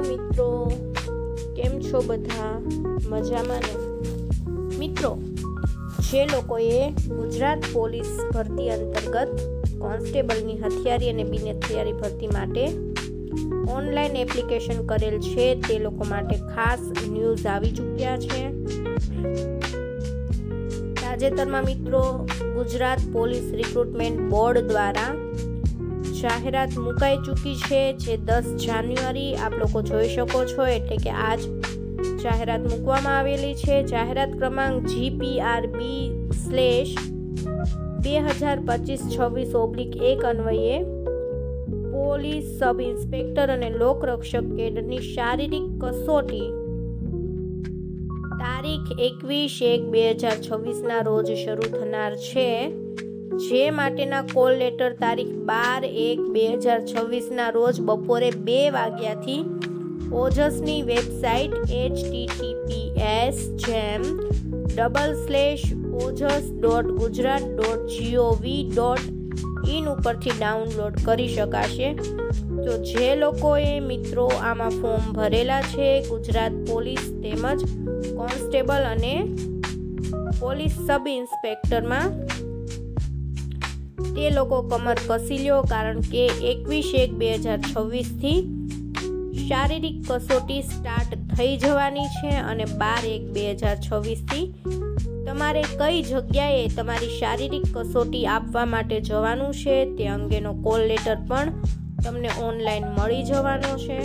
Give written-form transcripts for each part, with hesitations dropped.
મિત્રો, કેમ છો બધા? મજામાં ને? મિત્રો, જે લોકોએ ગુજરાત પોલીસ ભરતી અંતર્ગત કોન્સ્ટેબલની હથિયારી અને બિન હથિયારી ભરતી માટે ઓનલાઈન એપ્લિકેશન કરેલ છે તે લોકો માટે ખાસ ન્યૂઝ આવી ચૂક્યા છે. તાજેતરમાં મિત્રો ગુજરાત પોલીસ રિક્રુટમેન્ટ બોર્ડ દ્વારા જાહેરાત મુકાઈ ચૂકી છે, જે 10 જાન્યુઆરી આપ લોકો જોઈ શકો છો, એટલે કે આજ જાહેરાત મૂકવામાં આવેલી છે. જાહેરાત ક્રમાંક GPRB/2025-26/1 અન્વયે પોલીસ સબ ઇન્સ્પેક્ટર અને લોકરક્ષક કેડરની શારીરિક કસોટી તારીખ 21/1/2026 રોજ શરૂ થનાર છે, જે માટેના કોલ લેટર તારીખ 12/1/2026 રોજ બપોરે 2 વાગ્યાથી ઓજસની વેબસાઇટ https://ojs.gujarat.gov.in ઉપરથી ડાઉનલોડ કરી શકાશે. તો જે લોકોએ મિત્રો આમાં ફોર્મ ભરેલા છે ગુજરાત પોલીસ તેમજ કોન્સ્ટેબલ અને પોલીસ સબ ઇન્સ્પેક્ટરમાં, તે લોકો કમર કસી લ્યો, કારણ કે 21/1/2026 શારીરિક કસોટી સ્ટાર્ટ થઈ જવાની છે અને 12/1/2026 તમારે કઈ જગ્યાએ તમારી શારીરિક કસોટી આપવા માટે જવાનું છે તે અંગેનો કોલ લેટર પણ તમને ઓનલાઈન મળી જવાનો છે.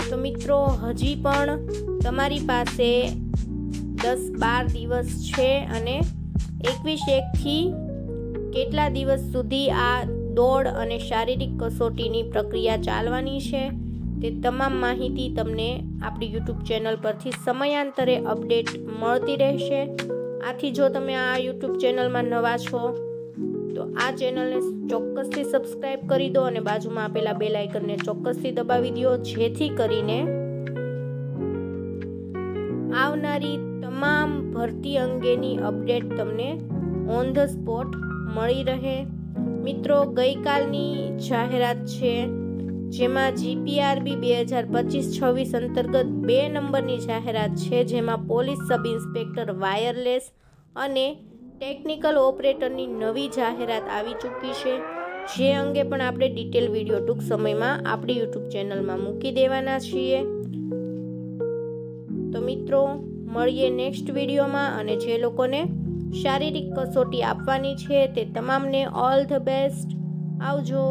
તો મિત્રો, હજી પણ તમારી પાસે 10-12 દિવસ છે અને 21/1થી કેટલા દિવસ સુધી આ દોડ અને શારીરિક કસોટીની પ્રક્રિયા ચાલવાની છે તે તમામ માહિતી તમને આપણી યુટ્યુબ ચેનલ પરથી સમયાંતરે અપડેટ મળતી રહેશે. આથી જો તમે આ યુટ્યુબ ચેનલમાં નવા છો તો આ ચેનલને ચોક્કસથી સબસ્ક્રાઇબ કરી દો અને બાજુમાં આપેલા બેલ આઇકનને ચોક્કસથી દબાવી દો, જેથી કરીને આવનારી તમામ ભરતી અંગેની અપડેટ તમને ઓન ધ સ્પોટ મળી રહે. મિત્રો, ગઈકાલની જાહેરાત છે, જેમાં GPRB 2025-26 અંતર્ગત 2 નંબરની જાહેરાત છે, જેમાં પોલીસ સબ ઇન્સ્પેક્ટર વાયરલેસ અને ટેકનિકલ ઓપરેટરની નવી જાહેરાત આવી ચૂકી છે, જે અંગે પણ આપણે ડિટેલ વિડીયો ટૂંક સમયમાં આપણી યુટ્યુબ ચેનલમાં મૂકી દેવાના છીએ. તો મિત્રો, મળીએ નેક્સ્ટ વિડીયોમાં, અને જે લોકોને શારીરિક કસોટી આપવાની છે તે તમામને ઓલ ધ બેસ્ટ. આવજો.